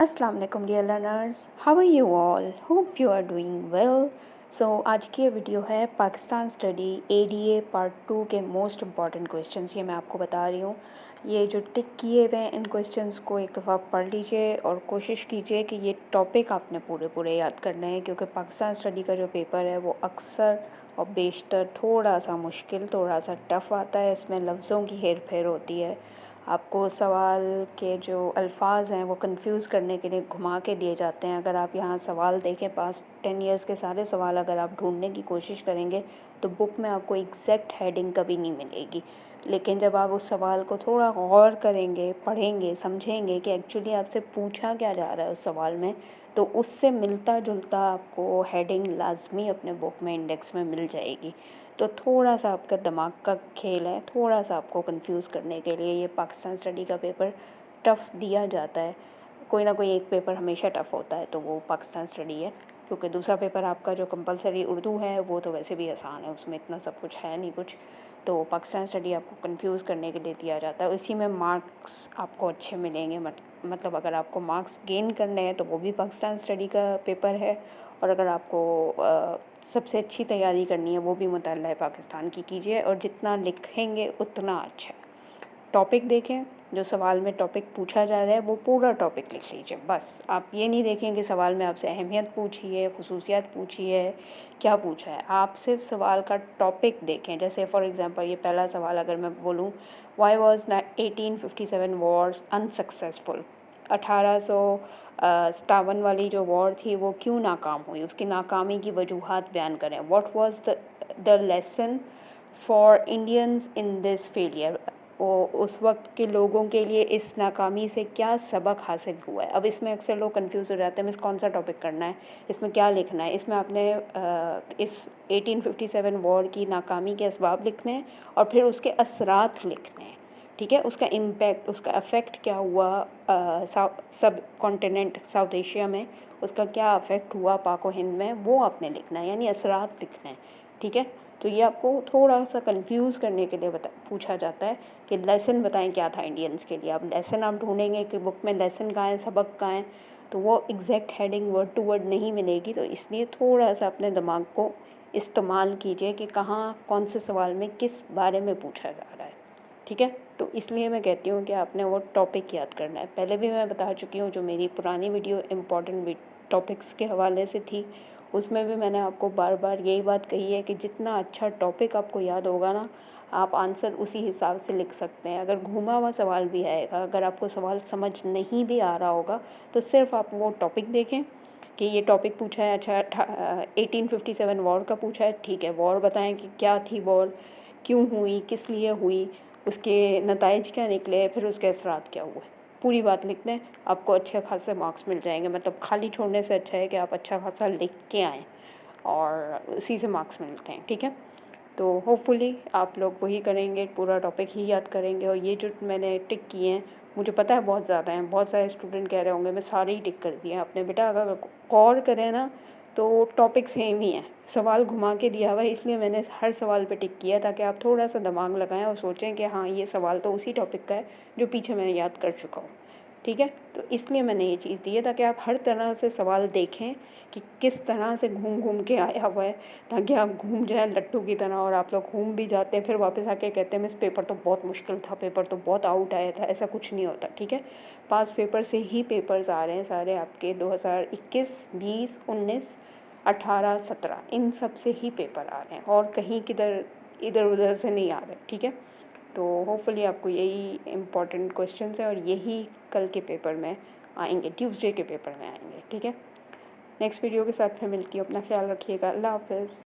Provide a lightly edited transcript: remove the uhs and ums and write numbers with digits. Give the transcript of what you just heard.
अस्सलाम वालेकुम dear learners, how are you all? Hope you are doing well. So आज की ये वीडियो है पाकिस्तान स्टडी एडीए पार्ट 2 के मोस्ट इम्पॉर्टेंट क्वेश्चंस। ये मैं आपको बता रही हूँ। ये जो टिक किए हुए हैं इन क्वेश्चंस को एक दफ़ा पढ़ लीजिए और कोशिश कीजिए कि ये टॉपिक आपने पूरे पूरे याद करने हैं, क्योंकि पाकिस्तान स्टडी का जो पेपर है वो अक्सर और बेशतर थोड़ा सा मुश्किल, थोड़ा सा टफ़ आता है। इसमें लफ्ज़ों की हेर फेर होती है। आपको सवाल के जो अल्फाज हैं वो कंफ्यूज करने के लिए घुमा के दिए जाते हैं। अगर आप यहाँ सवाल देखें, पास्ट 10 ईयर्स के सारे सवाल अगर आप ढूंढने की कोशिश करेंगे तो बुक में आपको एग्जैक्ट हेडिंग कभी नहीं मिलेगी। लेकिन जब आप उस सवाल को थोड़ा गौर करेंगे, पढ़ेंगे, समझेंगे कि एक्चुअली आपसे पूछा क्या जा रहा है उस सवाल में, तो उससे मिलता जुलता आपको हेडिंग लाजमी अपने बुक में इंडेक्स में मिल जाएगी। तो थोड़ा सा आपका दिमाग का खेल है, थोड़ा सा आपको कंफ्यूज करने के लिए ये पाकिस्तान स्टडी का पेपर टफ़ दिया जाता है। कोई ना कोई एक पेपर हमेशा टफ़ होता है, तो वो पाकिस्तान स्टडी है, क्योंकि दूसरा पेपर आपका जो कंपलसरी उर्दू है वो तो वैसे भी आसान है, उसमें इतना सब कुछ है नहीं कुछ। तो पाकिस्तान स्टडी आपको कंफ्यूज करने के लिए दिया जाता है। इसी में मार्क्स आपको अच्छे मिलेंगे। मतलब अगर आपको मार्क्स गेन करने हैं तो वो भी पाकिस्तान स्टडी का पेपर है, और अगर आपको सबसे अच्छी तैयारी करनी है वो भी मुतल्ला पाकिस्तान की कीजिए, और जितना लिखेंगे उतना अच्छा है। टॉपिक देखें, जो सवाल में टॉपिक पूछा जा रहा है वो पूरा टॉपिक लिख लीजिए। बस आप ये नहीं देखें कि सवाल में आपसे अहमियत पूछी है, खुसूसियात पूछी है, क्या पूछा है। आप सिर्फ सवाल का टॉपिक देखें। जैसे फॉर एग्जांपल ये पहला सवाल अगर मैं बोलूँ, वाई वॉज 1857 वॉर अनसक्सेसफुल। 1857 वाली जो वॉर थी वो क्यों नाकाम हुई, उसकी नाकामी की वजूहात बयान करें। What was the lesson for Indians in this failure. वो उस वक्त के लोगों के लिए इस नाकामी से क्या सबक हासिल हुआ है। अब इसमें अक्सर लोग कंफ्यूज हो जाते हैं, मिस कौन सा टॉपिक करना है, इसमें क्या लिखना है। इसमें आपने इस 1857 वॉर की नाकामी के असबाब लिखने हैं और फिर उसके असरात लिखने हैं। ठीक है, उसका इम्पैक्ट, उसका अफेक्ट क्या हुआ सब कॉन्टिनेंट साउथ एशिया में, उसका क्या अफेक्ट हुआ पाक व हिंद में, वो आपने लिखना है, यानी असरात लिखने हैं। ठीक है, तो ये आपको थोड़ा सा कंफ्यूज करने के लिए पूछा जाता है कि लेसन बताएं क्या था इंडियंस के लिए। अब लेसन आप ढूंढेंगे कि बुक में लेसन कहाँ है, सबक कहाँ है, तो वो exact heading word to word नहीं मिलेगी। तो इसलिए थोड़ा सा अपने दिमाग को इस्तेमाल कीजिए कि कहाँ कौन से सवाल में किस बारे में पूछा जा रहा है। ठीक है, तो इसलिए मैं कहती हूँ कि आपने वो टॉपिक याद करना है। पहले भी मैं बता चुकी हूँ, जो मेरी पुरानी वीडियो इम्पॉर्टेंट टॉपिक्स के हवाले से थी उसमें भी मैंने आपको बार बार यही बात कही है कि जितना अच्छा टॉपिक आपको याद होगा ना, आप आंसर उसी हिसाब से लिख सकते हैं। अगर घूमा हुआ सवाल भी आएगा, अगर आपको सवाल समझ नहीं भी आ रहा होगा, तो सिर्फ आप वो टॉपिक देखें कि ये टॉपिक पूछा है। अच्छा, 1857 वॉर का पूछा है, ठीक है, वॉर बताएं कि क्या थी वॉर, क्यों हुई, किस लिए हुई, उसके नताइज क्या निकले, फिर उसके असरात क्या हुए। पूरी बात लिख दें, आपको अच्छे खासे मार्क्स मिल जाएंगे। मतलब खाली छोड़ने से अच्छा है कि आप अच्छा खासा लिख के आएँ और उसी से मार्क्स मिलते हैं। ठीक है, तो होपफुली आप लोग वही करेंगे, पूरा टॉपिक ही याद करेंगे। और ये जो मैंने टिक किए हैं, मुझे पता है बहुत ज़्यादा हैं, बहुत सारे स्टूडेंट कह रहे होंगे मैं सारे ही टिक कर दिए हैं। आपने बेटा अगर गौर करें ना तो टॉपिक सेम ही है, सवाल घुमा के दिया हुआ है, इसलिए मैंने हर सवाल पे टिक किया ताकि आप थोड़ा सा दिमाग लगाएं और सोचें कि हाँ ये सवाल तो उसी टॉपिक का है जो पीछे मैं याद कर चुका हूँ। ठीक है, तो इसलिए मैंने ये चीज़ दी है ताकि आप हर तरह से सवाल देखें कि किस तरह से घूम घूम के आया हुआ है, ताकि आप घूम जाएं लट्टू की तरह। और आप लोग घूम भी जाते हैं, फिर वापस आके कहते हैं मिस पेपर तो बहुत मुश्किल था, पेपर तो बहुत आउट आया था। ऐसा कुछ नहीं होता। ठीक है, पास पेपर से ही पेपर्स आ रहे हैं सारे आपके 2021, 20, 19, 18, 17, इन सब से ही पेपर आ रहे हैं, और कहीं किधर इधर उधर से नहीं आ रहे। ठीक है, तो होपफुली आपको यही इम्पॉर्टेंट क्वेश्चंस हैं और यही कल के पेपर में आएंगे, ट्यूसडे के पेपर में आएंगे। ठीक है, नेक्स्ट वीडियो के साथ फिर मिलती हूँ। अपना ख्याल रखिएगा। अल्लाह हाफ़िज़।